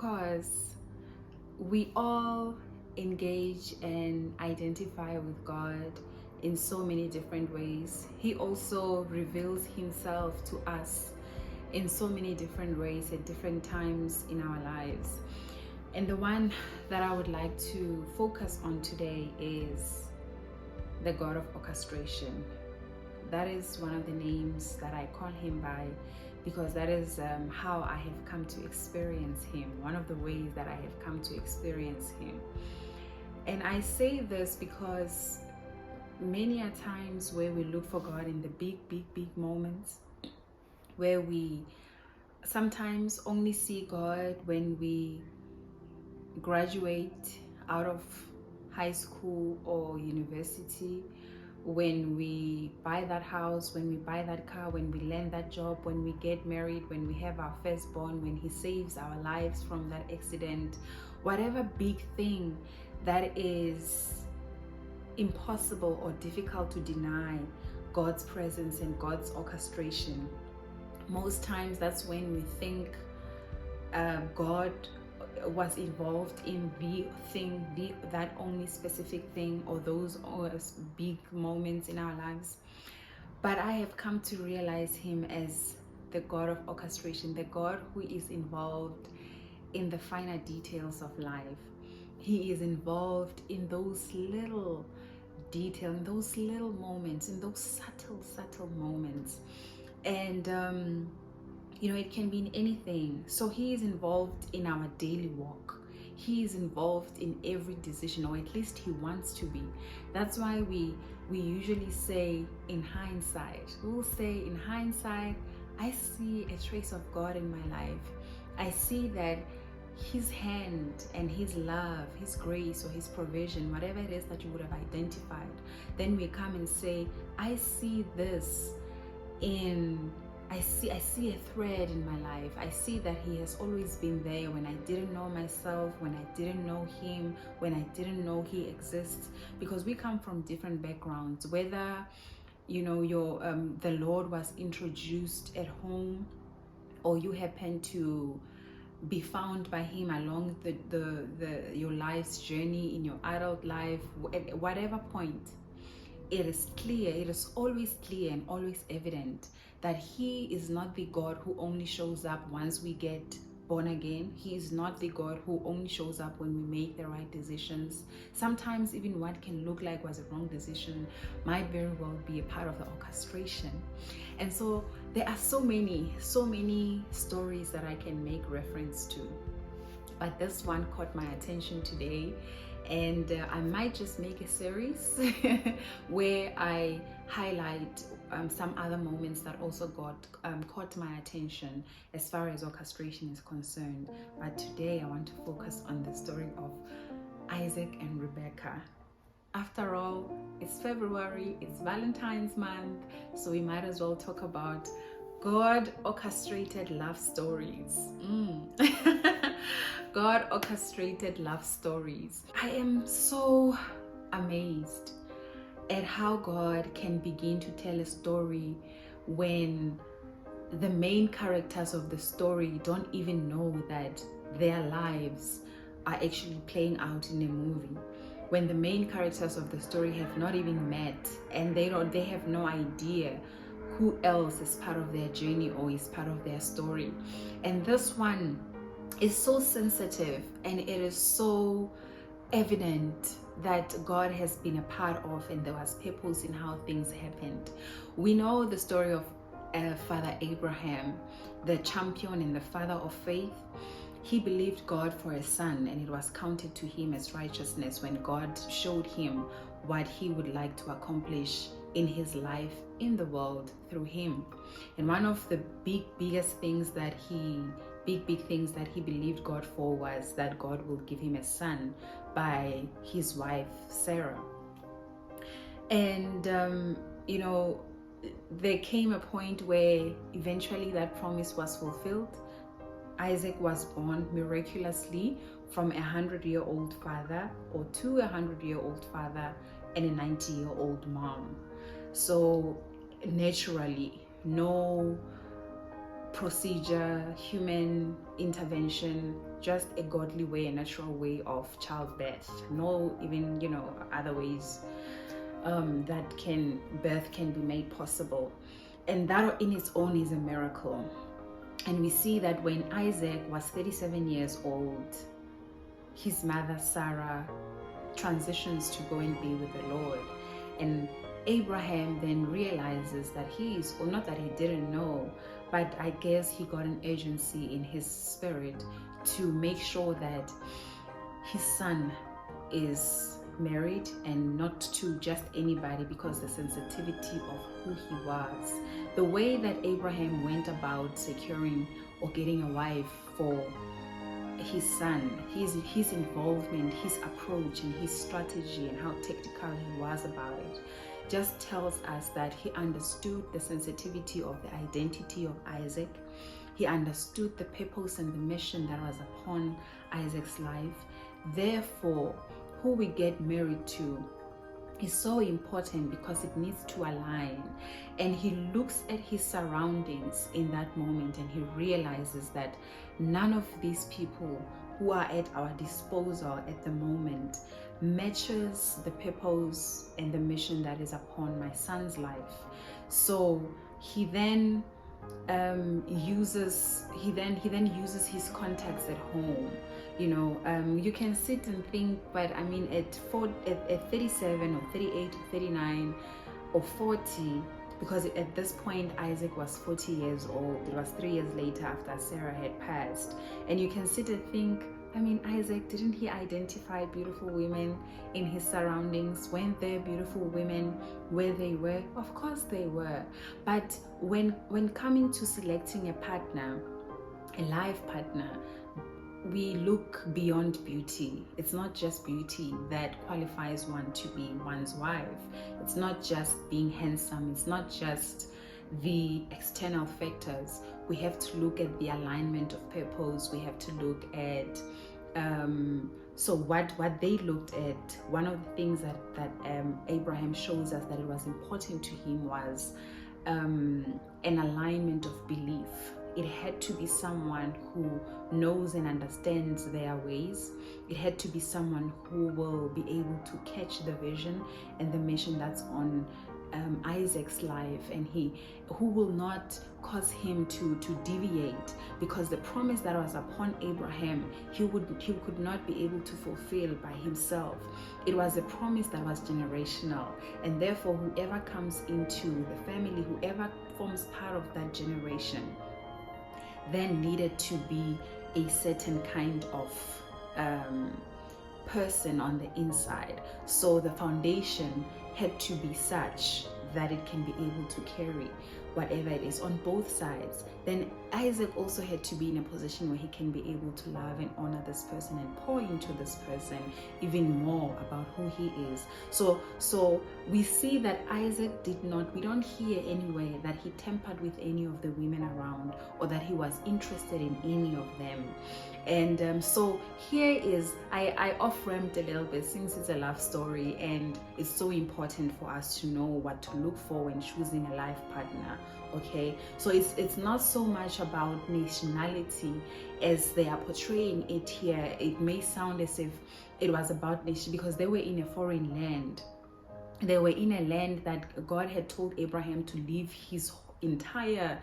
because we all engage and identify with God in so many different ways. He also reveals himself to us in so many different ways at different times in our lives. And the one that I would like to focus on today is the God of Orchestration. That is one of the names that I call him by, because that is how I have come to experience him, one of the ways that I have come to experience him. And I say this because many a times where we look for God in the big moments, where we sometimes only see God when we graduate out of high school or university, when we buy that house, when we buy that car, when we land that job, when we get married, when we have our firstborn, when he saves our lives from that accident, whatever big thing that is impossible or difficult to deny God's presence and God's orchestration. Most times that's when we think God was involved in the thing, that only specific thing, or those big moments in our lives. But I have come to realize him as the God of orchestration, the God who is involved in the finer details of life. He is involved in those little details, in those little moments, in those subtle moments. And it can be in anything. So he is involved in our daily walk. He is involved in every decision, or at least he wants to be. That's why we usually say in hindsight, we'll say in hindsight, I see a trace of God in my life. I see that his hand and his love, his grace or his provision, whatever it is that you would have identified, then we come and say, I see this I see a thread in my life. I see that he has always been there when I didn't know myself, when I didn't know him, when I didn't know he exists. Because we come from different backgrounds, whether the Lord was introduced at home, or you happen to be found by him along your life's journey, in your adult life, at whatever point. It is clear, it is always clear and always evident that he is not the God who only shows up once we get born again. He is not the God who only shows up when we make the right decisions. Sometimes even what can look like was a wrong decision might very well be a part of the orchestration. And so there are so many stories that I can make reference to. But this one caught my attention today, and I might just make a series where I highlight some other moments that also caught my attention as far as orchestration is concerned. But today I want to focus on the story of Isaac and Rebecca. After all, it's February, it's Valentine's month, so we might as well talk about God orchestrated love stories. God orchestrated love stories. I am so amazed at how God can begin to tell a story when the main characters of the story don't even know that their lives are actually playing out in a movie. When the main characters of the story have not even met, and they have no idea who else is part of their journey or is part of their story. And this one is so sensitive, and it is so evident that God has been a part of, and there was purpose in how things happened. We know the story of Father Abraham, the champion and the father of faith. He believed God for a son, and it was counted to him as righteousness when God showed him what he would like to accomplish in his life, in the world, through him. And one of the biggest things that he believed God for was that God will give him a son by his wife Sarah. And there came a point where eventually that promise was fulfilled. Isaac was born miraculously from 100-year-old father, or to a 100-year-old father and a 90-year-old mom. So naturally, no procedure, human intervention, just a godly way, a natural way of childbirth. No even, other ways that birth can be made possible. And that in its own is a miracle. And we see that when Isaac was 37 years old, his mother Sarah transitions to go and be with the Lord. And Abraham then realizes that or not that he didn't know, but I guess he got an urgency in his spirit to make sure that his son is married, and not to just anybody, because the sensitivity of who he was. The way that Abraham went about securing or getting a wife for his son, his involvement, his approach, and his strategy, and how tactical he was about it, just tells us that he understood the sensitivity of the identity of Isaac. He understood the purpose and the mission that was upon Isaac's life. Therefore, who we get married to is so important, because it needs to align. And he looks at his surroundings in that moment, and he realizes that none of these people who are at our disposal at the moment matches the purpose and the mission that is upon my son's life. So he then uses his contacts at home. You can sit and think, but I mean, at 37 or 38 or 39 or 40, because at this point Isaac was 40 years old. It was 3 years later after Sarah had passed. And you can sit and think, I mean, Isaac, didn't he identify beautiful women in his surroundings? Weren't there beautiful women where they were? Of course they were. But when coming to selecting a partner, a life partner, we look beyond beauty. It's not just beauty that qualifies one to be one's wife. It's not just being handsome. It's not just the external factors. We have to look at the alignment of purpose. We have to look at so what they looked at. One of the things that Abraham shows us that it was important to him was an alignment of belief. It had to be someone who knows and understands their ways. It had to be someone who will be able to catch the vision and the mission that's on Isaac's life, and who will not cause him to deviate, because the promise that was upon Abraham, he could not be able to fulfill by himself. It was a promise that was generational, and therefore whoever comes into the family, whoever forms part of that generation, then needed to be a certain kind of person on the inside. So the foundation had to be such that it can be able to carry whatever it is on both sides. Then Isaac also had to be in a position where he can be able to love and honor this person and pour into this person even more about who he is. So we see that Isaac we don't hear anywhere that he tampered with any of the women around, or that he was interested in any of them. And so here is, I off-ramped a little bit since it's a love story, and it's so important for us to know what to look for when choosing a life partner. Okay, so it's not so much about nationality as they are portraying it here. It may sound as if it was about nation, because they were in a foreign land. They were in a land that God had told Abraham to leave his entire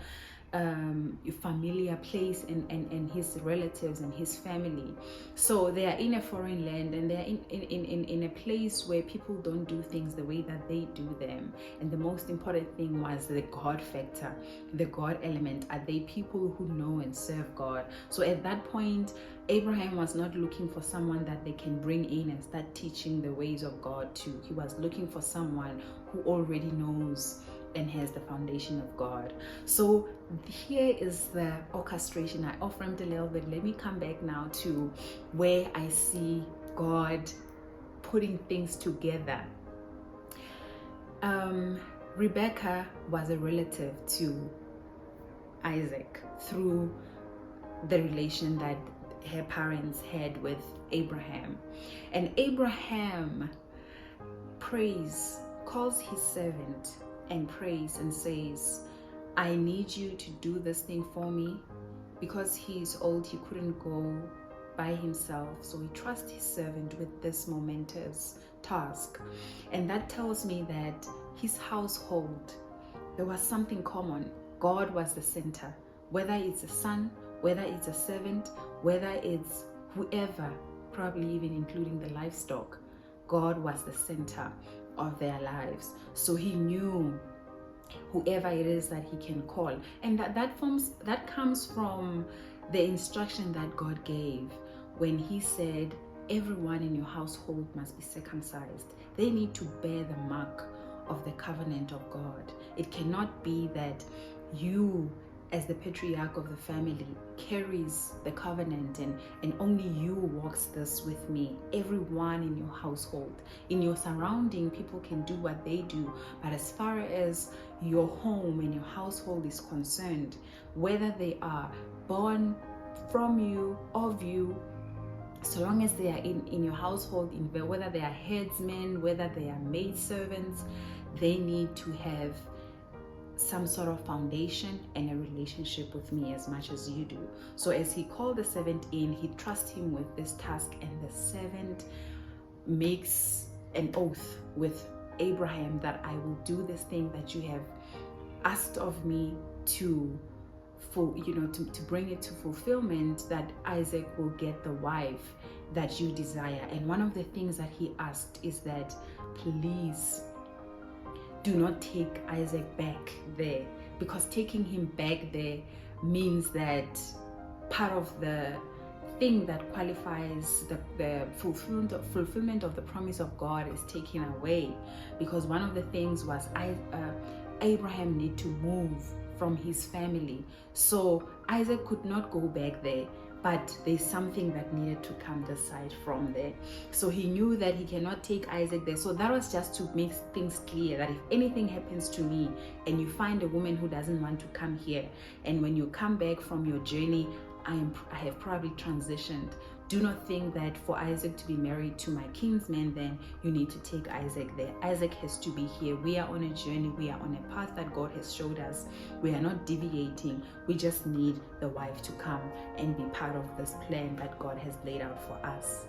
familiar place and his relatives and his family. So they are in a foreign land, and they are in a place where people don't do things the way that they do them. And the most important thing was the God factor, the God element. Are they people who know and serve God? So at that point, Abraham was not looking for someone that they can bring in and start teaching the ways of God to. He was looking for someone who already knows and has the foundation of God. So here is the orchestration. I off-ramped a little bit. Let me come back now to where I see God putting things together. Rebecca was a relative to Isaac through the relation that her parents had with Abraham. And Abraham calls his servant and prays and says, I need you to do this thing for me. Because he is old, he couldn't go by himself, so he trusts his servant with this momentous task. And that tells me that his household, there was something common. God was the center. Whether it's a son, whether it's a servant, whether it's whoever, probably even including the livestock, God was the center of their lives. So he knew whoever it is that he can call. And that comes from the instruction that God gave when he said, everyone in your household must be circumcised. They need to bear the mark of the covenant of God. It cannot be that you, as the patriarch of the family, carries the covenant and only you walks this with me. Everyone in your household, in your surrounding, people can do what they do, but as far as your home and your household is concerned, whether they are born from you, of you, so long as they are in your household, whether they are headsmen, whether they are maidservants, they need to have some sort of foundation and a relationship with me as much as you do. So as he called the servant in, he trusts him with this task, and the servant makes an oath with Abraham that I will do this thing that you have asked of me to bring it to fulfillment, that Isaac will get the wife that you desire. And one of the things that he asked is that, please do not take Isaac back there, because taking him back there means that part of the thing that qualifies the fulfillment of the promise of God is taken away. Because one of the things was Abraham need to move from his family, so Isaac could not go back there, but there's something that needed to come this side from there. So he knew that he cannot take Isaac there. So that was just to make things clear that if anything happens to me and you find a woman who doesn't want to come here, and when you come back from your journey, I have probably transitioned. Do not think that for Isaac to be married to my kinsman, then you need to take Isaac there. Isaac has to be here. We are on a journey. We are on a path that God has showed us. We are not deviating. We just need the wife to come and be part of this plan that God has laid out for us.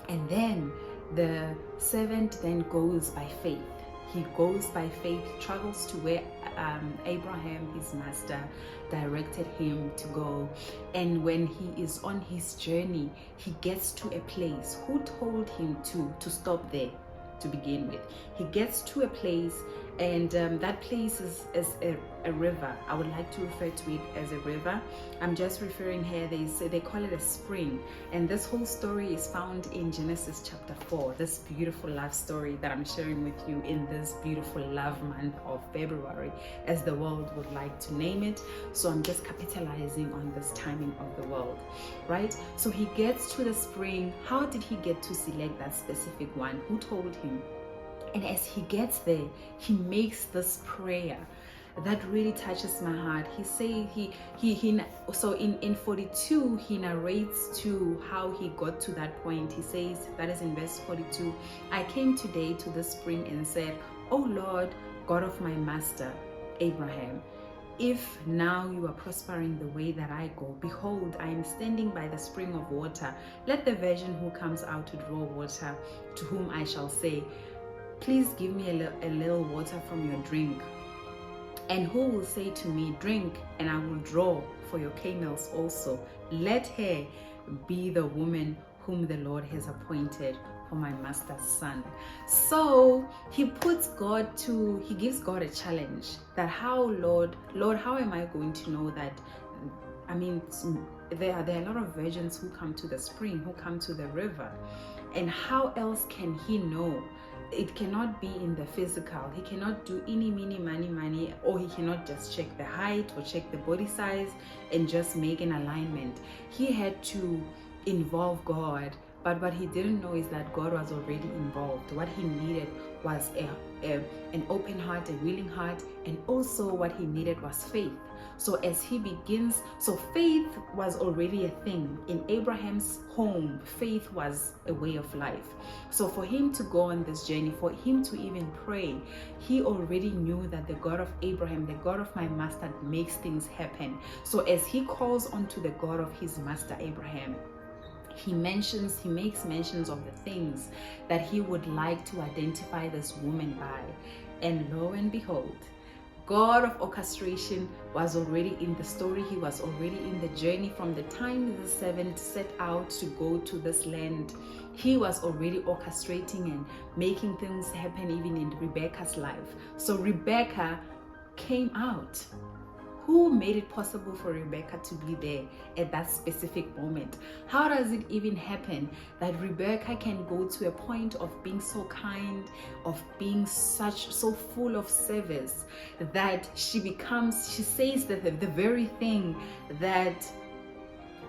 And then the servant then goes by faith. He goes by faith, travels to where Abraham, his master, directed him to go. And when he is on his journey, he gets to a place. Who told him to stop there to begin with? He gets to a place, and that place is a river. I would like to refer to it as a river. I'm just referring here, they call it a spring. And this whole story is found in Genesis chapter 4, this beautiful love story that I'm sharing with you in this beautiful love month of February, as the world would like to name it. So I'm just capitalizing on this timing of the world, right? So he gets to the spring. How did he get to select that specific one? Who told him? And as he gets there, he makes this prayer that really touches my heart. So in 42, he narrates to how he got to that point. He says, that is in verse 42, I came today to the spring and said, O Lord, God of my master, Abraham, if now you are prospering the way that I go, behold, I am standing by the spring of water. Let the virgin who comes out to draw water, to whom I shall say, please give me a little water from your drink. And who will say to me, drink, and I will draw for your camels also. Let her be the woman whom the Lord has appointed for my master's son. So he gives God a challenge that Lord, how am I going to know that? I mean, there are a lot of virgins who come to the spring, who come to the river. And how else can he know? It cannot be in the physical. He cannot do any money, or he cannot just check the height or check the body size and just make an alignment. He had to involve God, but what he didn't know is that God was already involved. What he needed was an open heart, a willing heart, and also what he needed was faith. So as he begins, so faith was already a thing. In Abraham's home, faith was a way of life. So for him to go on this journey, for him to even pray, he already knew that the God of Abraham, the God of my master, makes things happen. So as he calls onto the God of his master Abraham, he makes mentions of the things that he would like to identify this woman by. And lo and behold, God of orchestration was already in the story. He was already in the journey from the time the servant set out to go to this land. He was already orchestrating and making things happen even in Rebecca's life. So Rebecca came out. Who made it possible for Rebecca to be there at that specific moment? How does it even happen that Rebecca can go to a point of being so kind, of being so full of service, that she says that the very thing that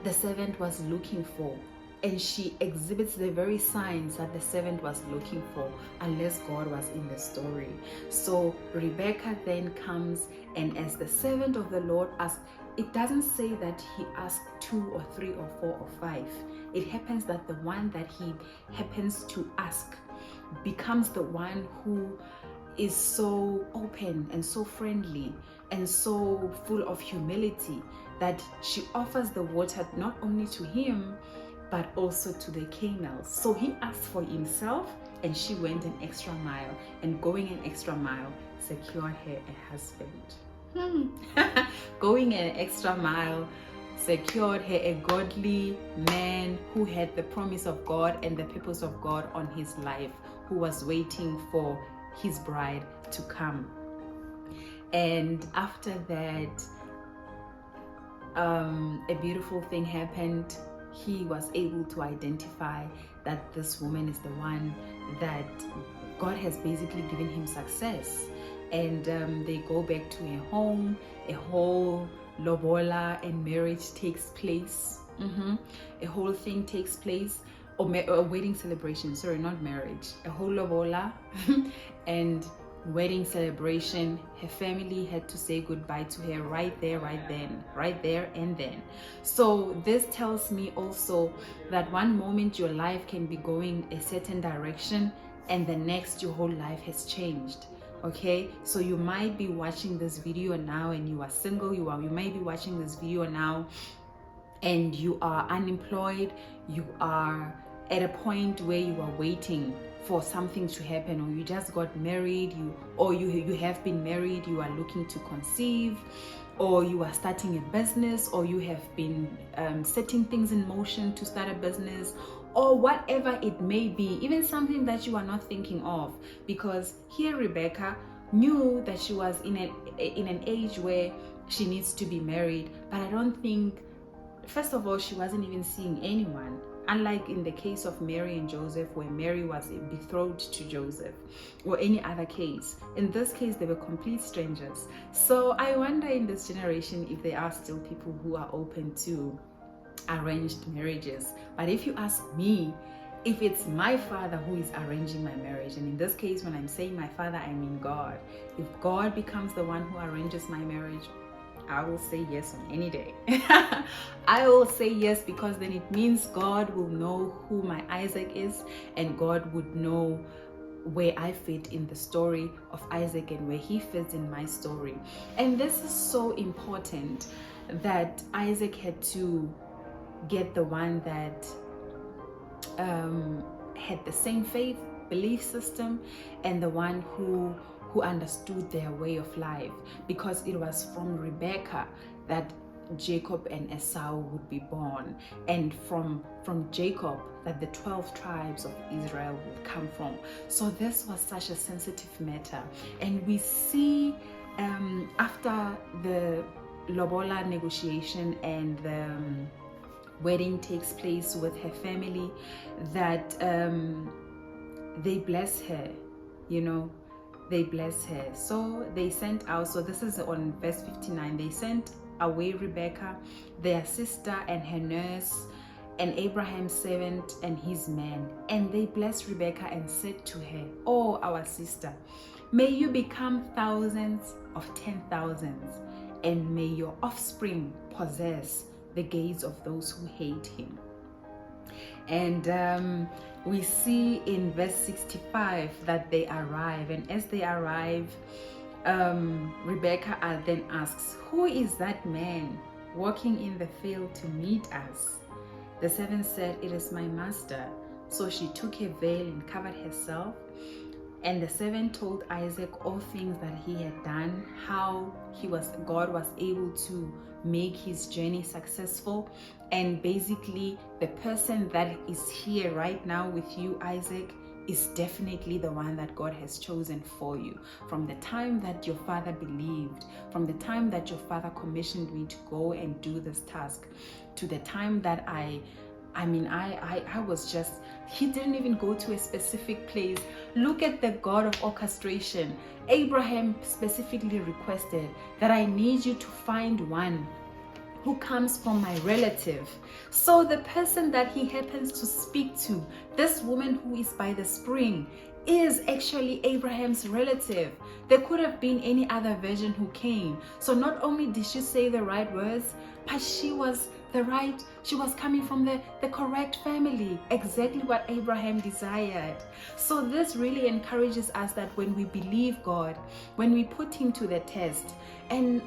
the servant was looking for, and she exhibits the very signs that the servant was looking for, unless God was in the story. So Rebecca then comes, and as the servant of the Lord asks, it doesn't say that he asked 2 or 3 or 4 or 5. It happens that the one that he happens to ask becomes the one who is so open and so friendly and so full of humility that she offers the water not only to him, but also to the camels. So he asked for himself, and she went an extra mile, and going an extra mile secured her a husband. Going an extra mile secured her a godly man who had the promise of God and the purpose of God on his life, who was waiting for his bride to come. And after that, a beautiful thing happened. He was able to identify that this woman is the one that God has basically given him success. And they go back to a home, a whole lobola and marriage takes place. A whole thing takes place, or a wedding celebration, sorry, not marriage, a whole lobola and wedding celebration. Her family had to say goodbye to her right there and then. So this tells me also that one moment your life can be going a certain direction, and the next your whole life has changed. Okay, so you might be watching this video now and you are single. You might be watching this video now and you are unemployed. You are at a point where you are waiting for something to happen, or you just got married, you have been married, you are looking to conceive, or you are starting a business, or you have been setting things in motion to start a business, or whatever it may be, even something that you are not thinking of. Because here Rebecca knew that she was in an age where she needs to be married, but I don't think, first of all, she wasn't even seeing anyone. Unlike in the case of Mary and Joseph, where Mary was betrothed to Joseph, or any other case. In this case, they were complete strangers. So I wonder in this generation if there are still people who are open to arranged marriages. But if you ask me, if it's my father who is arranging my marriage, and in this case, when I'm saying my father, I mean God. If God becomes the one who arranges my marriage, I will say yes on any day. I will say yes, because then it means God will know who my Isaac is, and God would know where I fit in the story of Isaac and where he fits in my story. And this is so important, that Isaac had to get the one that had the same faith, belief system, and the one who understood their way of life, because it was from Rebecca that Jacob and Esau would be born, and from Jacob that the 12 tribes of Israel would come from. So this was such a sensitive matter, and we see after the lobola negotiation and the wedding takes place with her family, that they bless her, they bless her. So they sent out, so this is on verse 59, they sent away Rebecca, their sister, and her nurse, and Abraham's servant and his men. And they blessed Rebecca and said to her, "Oh, our sister, may you become thousands of 10,000s, and may your offspring possess the gates of those who hate him. And we see in verse 65 that they arrive, and as they arrive, Rebecca then asks, "Who is that man walking in the field to meet us?" The servant said, "It is my master." So she took a veil and covered herself. And the servant told Isaac all things that he had done, how God was able to make his journey successful. And basically, the person that is here right now with you, Isaac, is definitely the one that God has chosen for you. From the time that your father believed, from the time that your father commissioned me to go and do this task, to the time that I was just, he didn't even go to a specific place. Look at the God of orchestration. Abraham specifically requested that I need you to find one who comes from my relative. So the person that he happens to speak to, this woman who is by the spring, is actually Abraham's relative. There could have been any other virgin who came. So not only did she say the right words, but she was coming from the correct family, exactly what Abraham desired. So this really encourages us that when we believe God, when we put him to the test, and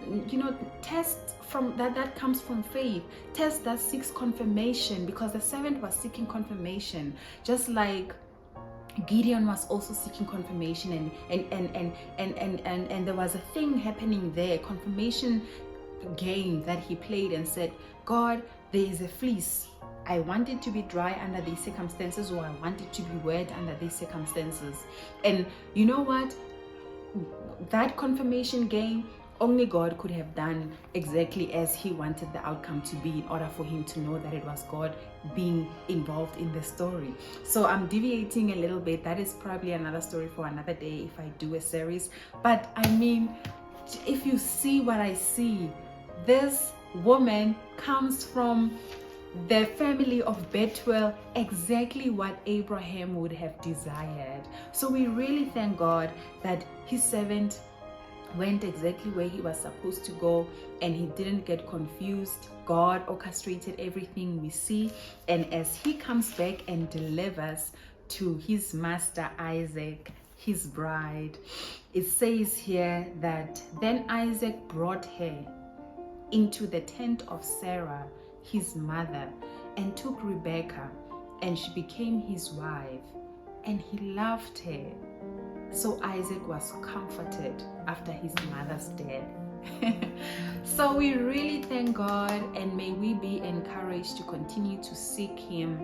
test from that comes from faith, test that seeks confirmation, because the servant was seeking confirmation, just like Gideon was also seeking confirmation, and there was a thing happening there, confirmation game that he played, and said, "God, there is a fleece. I want it to be dry under these circumstances, or I want it to be wet under these circumstances." And you know what? That confirmation game, only God could have done exactly as he wanted the outcome to be, in order for him to know that it was God being involved in the story. So I'm deviating a little bit. That is probably another story for another day if I do a series. But I mean, if you see what I see, this woman comes from the family of Bethuel, exactly what Abraham would have desired. So we really thank God that his servant went exactly where he was supposed to go, and he didn't get confused. God orchestrated everything we see, and as he comes back and delivers to his master Isaac, his bride, it says here that then Isaac brought her into the tent of Sarah, his mother, and took Rebekah, and she became his wife, and he loved her. So Isaac was comforted after his mother's death. So we really thank God, and may we be encouraged to continue to seek him,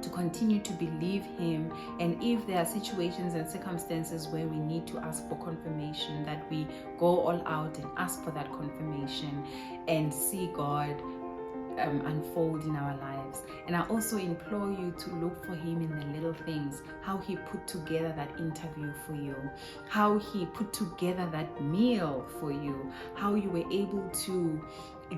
to continue to believe him. And if there are situations and circumstances where we need to ask for confirmation, that we go all out and ask for that confirmation and see God unfold in our lives. And I also implore you to look for him in the little things, how he put together that interview for you, how he put together that meal for you, how you were able to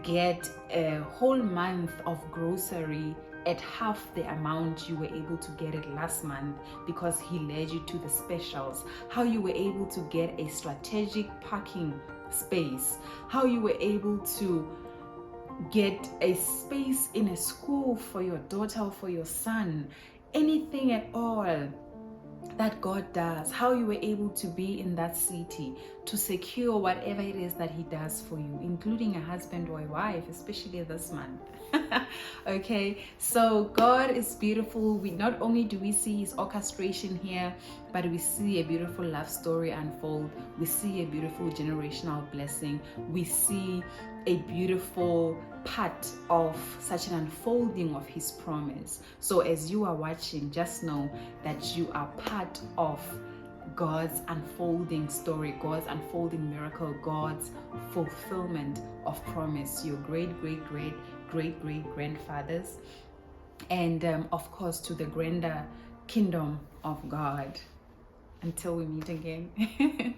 get a whole month of grocery at half the amount you were able to get it last month, because he led you to the specials, how you were able to get a strategic parking space, how you were able to get a space in a school for your daughter or for your son, anything at all that God does, how you were able to be in that city to secure whatever it is that he does for you, including a husband or a wife, especially this month. Okay, so God is beautiful. We not only do we see his orchestration here, but we see a beautiful love story unfold. We see a beautiful generational blessing. We see a beautiful part of such an unfolding of his promise. So as you are watching, just know that you are part of God's unfolding story, God's unfolding miracle, God's fulfillment of promise. Your great grandfathers, and of course to the grander kingdom of God. Until we meet again.